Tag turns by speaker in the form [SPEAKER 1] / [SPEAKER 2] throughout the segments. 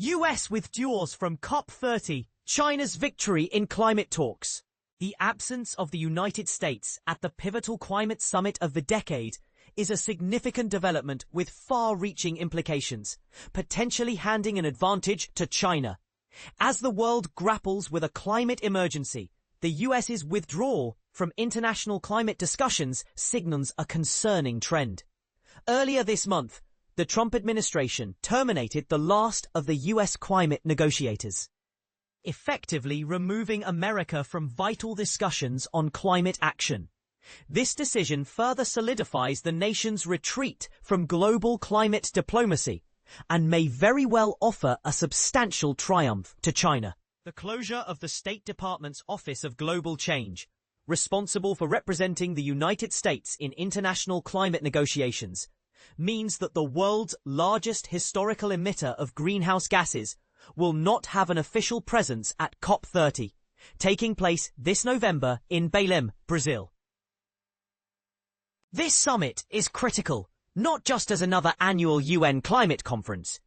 [SPEAKER 1] US withdraws from COP30, China's victory in climate talks. The absence of the United States at the pivotal climate summit of the decade is a significant development with far-reaching implications, potentially handing an advantage to China. As the world grapples with a climate emergency, the US's withdrawal from international climate discussions signals a concerning trend. Earlier this month, the Trump administration terminated the last of the US climate negotiators, effectively removing America from vital discussions on climate action. This decision further solidifies the nation's retreat from global climate diplomacy and may very well offer a substantial triumph to China. The closure of the State Department's Office of Global Change, responsible for representing the United States in international climate negotiations, means that the world's largest historical emitter of greenhouse gases will not have an official presence at COP30, taking place this November in Belém, Brazil. This summit is critical, not just as another annual UN climate conference,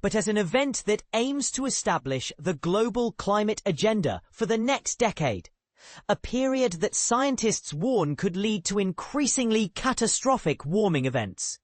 [SPEAKER 1] but as an event that aims to establish the global climate agenda for the next decade, a period that scientists warn could lead to increasingly catastrophic warming events.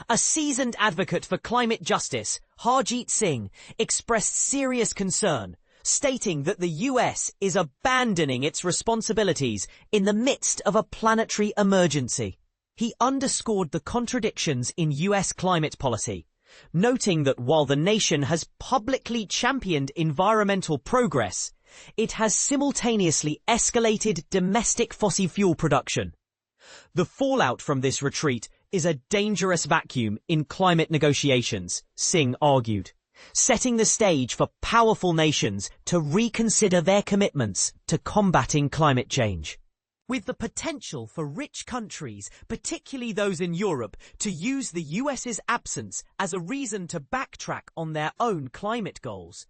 [SPEAKER 1] A seasoned advocate for climate justice, Harjeet Singh, expressed serious concern, stating that the US is abandoning its responsibilities in the midst of a planetary emergency. He underscored the contradictions in US climate policy, noting that while the nation has publicly championed environmental progress, it has simultaneously escalated domestic fossil fuel production. The fallout from this retreat is a dangerous vacuum in climate negotiations, Singh argued, setting the stage for powerful nations to reconsider their commitments to combating climate change. With the potential for rich countries, particularly those in Europe, to use the US's absence as a reason to backtrack on their own climate goals,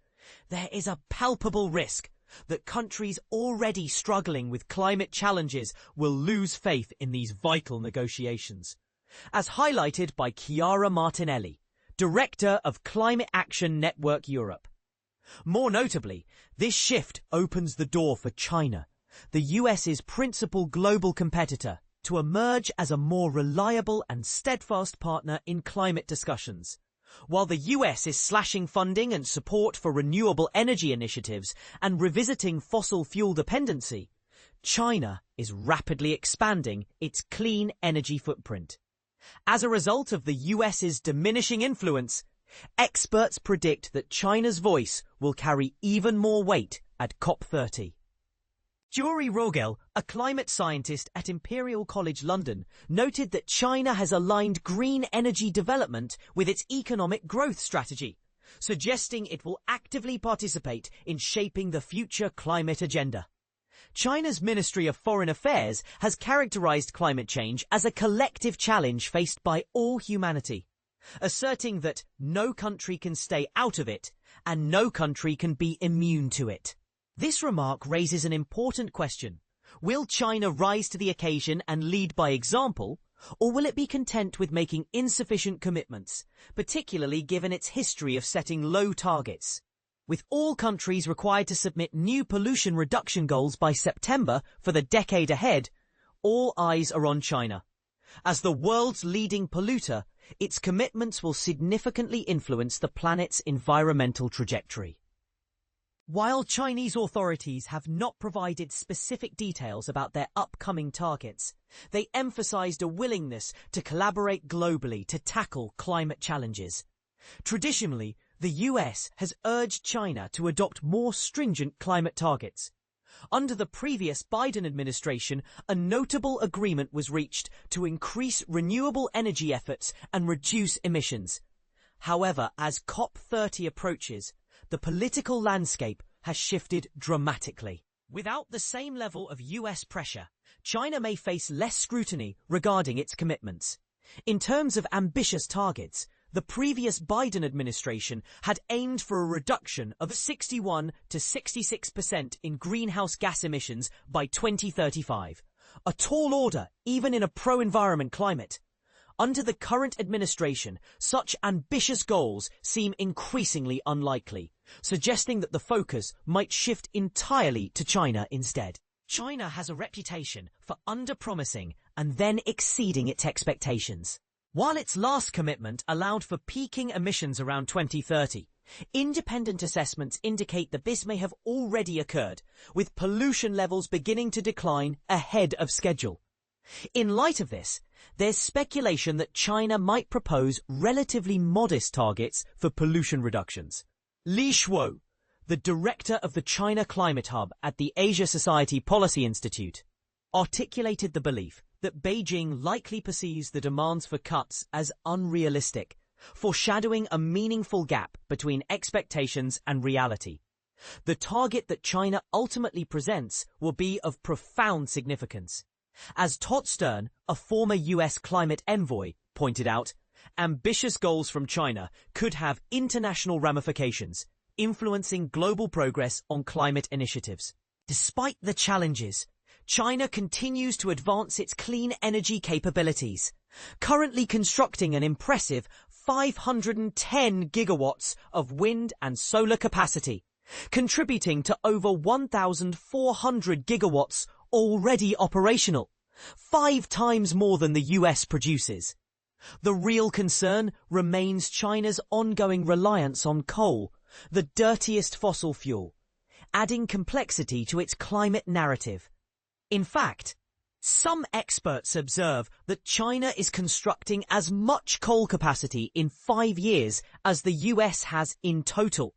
[SPEAKER 1] there is a palpable risk that countries already struggling with climate challenges will lose faith in these vital negotiations. As highlighted by Chiara Martinelli, Director of Climate Action Network Europe. More notably, this shift opens the door for China, the US's principal global competitor, to emerge as a more reliable and steadfast partner in climate discussions. While the US is slashing funding and support for renewable energy initiatives and revisiting fossil fuel dependency, China is rapidly expanding its clean energy footprint. As a result of the US's diminishing influence, experts predict that China's voice will carry even more weight at COP30. Juri Rogel, a climate scientist at Imperial College London, noted that China has aligned green energy development with its economic growth strategy, suggesting it will actively participate in shaping the future climate agenda. China's Ministry of Foreign Affairs has characterized climate change as a collective challenge faced by all humanity, asserting that no country can stay out of it and no country can be immune to it. This remark raises an important question. Will China rise to the occasion and lead by example, or will it be content with making insufficient commitments, particularly given its history of setting low targets? With all countries required to submit new pollution reduction goals by September for the decade ahead, all eyes are on China. As the world's leading polluter, its commitments will significantly influence the planet's environmental trajectory. While Chinese authorities have not provided specific details about their upcoming targets, they emphasized a willingness to collaborate globally to tackle climate challenges. Traditionally, the US has urged China to adopt more stringent climate targets. Under the previous Biden administration, a notable agreement was reached to increase renewable energy efforts and reduce emissions. However, as COP30 approaches, the political landscape has shifted dramatically. Without the same level of US pressure, China may face less scrutiny regarding its commitments. In terms of ambitious targets, the previous Biden administration had aimed for a reduction of 61 to 66% in greenhouse gas emissions by 2035, a tall order even in a pro-environment climate. Under the current administration, such ambitious goals seem increasingly unlikely, suggesting that the focus might shift entirely to China instead. China has a reputation for under-promising and then exceeding its expectations. While its last commitment allowed for peaking emissions around 2030, independent assessments indicate that this may have already occurred, with pollution levels beginning to decline ahead of schedule. In light of this, there's speculation that China might propose relatively modest targets for pollution reductions. Li Shuo, the director of the China Climate Hub at the Asia Society Policy Institute, articulated the belief that Beijing likely perceives the demands for cuts as unrealistic, foreshadowing a meaningful gap between expectations and reality. The target that China ultimately presents will be of profound significance. As Todd Stern, a former US climate envoy, pointed out, ambitious goals from China could have international ramifications, influencing global progress on climate initiatives. Despite the challenges, China continues to advance its clean energy capabilities, currently constructing an impressive 510 gigawatts of wind and solar capacity, contributing to over 1,400 gigawatts already operational, 5 times more than the US produces. The real concern remains China's ongoing reliance on coal, the dirtiest fossil fuel, adding complexity to its climate narrative. In fact, some experts observe that China is constructing as much coal capacity in 5 years as the US has in total.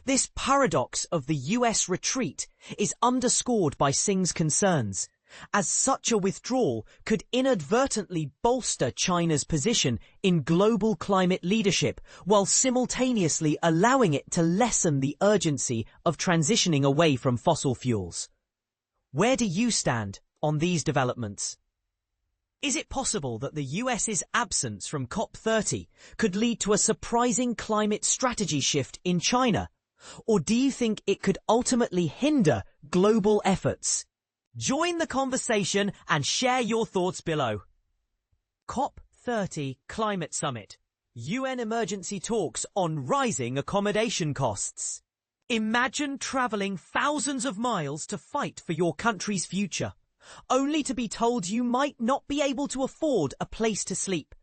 [SPEAKER 1] This paradox of the US retreat is underscored by Xing's concerns, as such a withdrawal could inadvertently bolster China's position in global climate leadership while simultaneously allowing it to lessen the urgency of transitioning away from fossil fuels. Where do you stand on these developments? Is it possible that the US's absence from COP30 could lead to a surprising climate strategy shift in China? Or do you think it could ultimately hinder global efforts? Join the conversation and share your thoughts below. COP30 Climate Summit. UN emergency talks on rising accommodation costs. Imagine travelling thousands of miles to fight for your country's future, only to be told you might not be able to afford a place to sleep.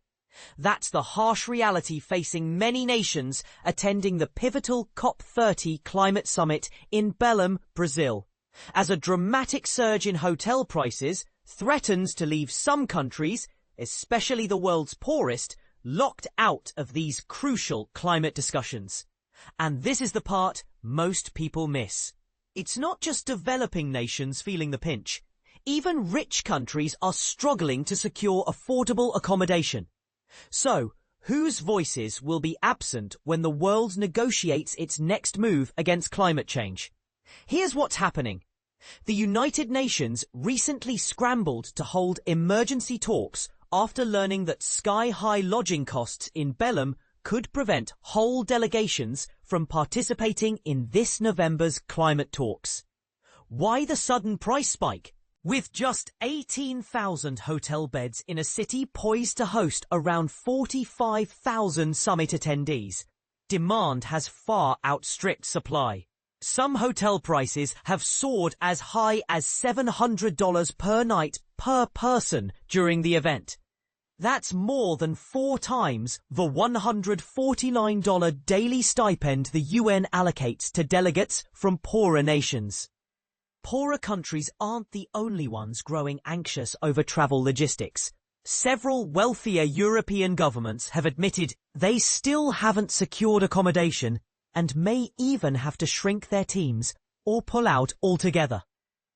[SPEAKER 1] That's the harsh reality facing many nations attending the pivotal COP30 climate summit in Belém, Brazil, as a dramatic surge in hotel prices threatens to leave some countries, especially the world's poorest, locked out of these crucial climate discussions. And this is the part most people miss. It's not just developing nations feeling the pinch. Even rich countries are struggling to secure affordable accommodation. So, whose voices will be absent when the world negotiates its next move against climate change? Here's what's happening. The United Nations recently scrambled to hold emergency talks after learning that sky-high lodging costs in Belém could prevent whole delegations from participating in this November's climate talks. Why the sudden price spike? With just 18,000 hotel beds in a city poised to host around 45,000 summit attendees, demand has far outstripped supply. Some hotel prices have soared as high as $700 per night per person during the event. That's more than 4 times the $149 daily stipend the UN allocates to delegates from poorer nations. Poorer countries aren't the only ones growing anxious over travel logistics. Several wealthier European governments have admitted they still haven't secured accommodation and may even have to shrink their teams or pull out altogether.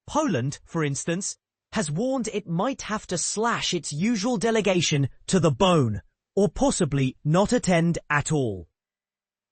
[SPEAKER 1] Poland, for instance, has warned it might have to slash its usual delegation to the bone, or possibly not attend at all.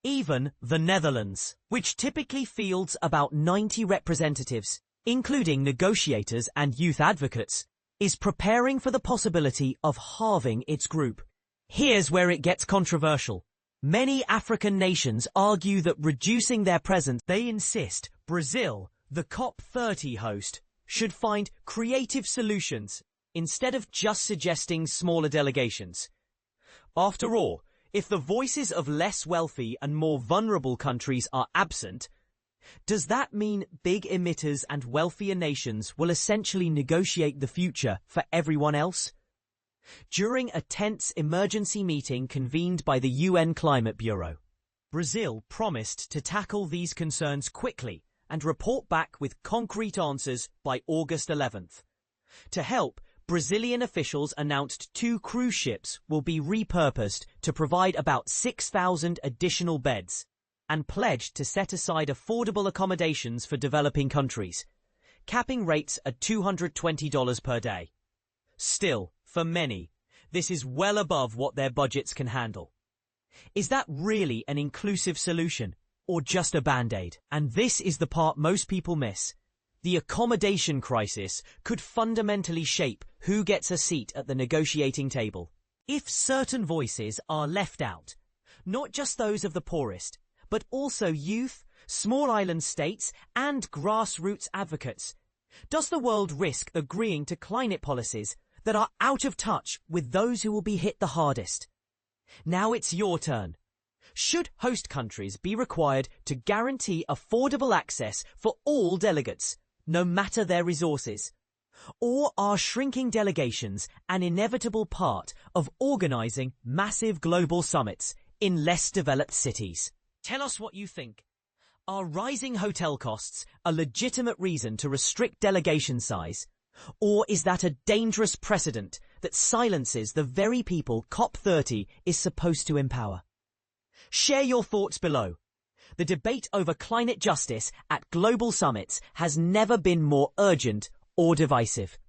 [SPEAKER 1] Even the Netherlands, which typically fields about 90 representatives, including negotiators and youth advocates, is preparing for the possibility of halving its group. Here's where it gets controversial. Many African nations argue that reducing their presence, they insist Brazil, the COP30 host, should find creative solutions instead of just suggesting smaller delegations. After all, if the voices of less wealthy and more vulnerable countries are absent, does that mean big emitters and wealthier nations will essentially negotiate the future for everyone else? During a tense emergency meeting convened by the UN Climate Bureau, Brazil promised to tackle these concerns quickly and report back with concrete answers by August 11th. To help, Brazilian officials announced 2 cruise ships will be repurposed to provide about 6,000 additional beds, and pledged to set aside affordable accommodations for developing countries, capping rates at $220 per day. Still, for many, this is well above what their budgets can handle. Is that really an inclusive solution, or just a band-aid? And this is the part most people miss. The accommodation crisis could fundamentally shape who gets a seat at the negotiating table. If certain voices are left out, not just those of the poorest, but also youth, small island states, and grassroots advocates, does the world risk agreeing to climate policies that are out of touch with those who will be hit the hardest? Now it's your turn. Should host countries be required to guarantee affordable access for all delegates, no matter their resources? Or are shrinking delegations an inevitable part of organizing massive global summits in less developed cities? Tell us what you think. Are rising hotel costs a legitimate reason to restrict delegation size? Or is that a dangerous precedent that silences the very people COP30 is supposed to empower? Share your thoughts below. The debate over climate justice at global summits has never been more urgent or divisive.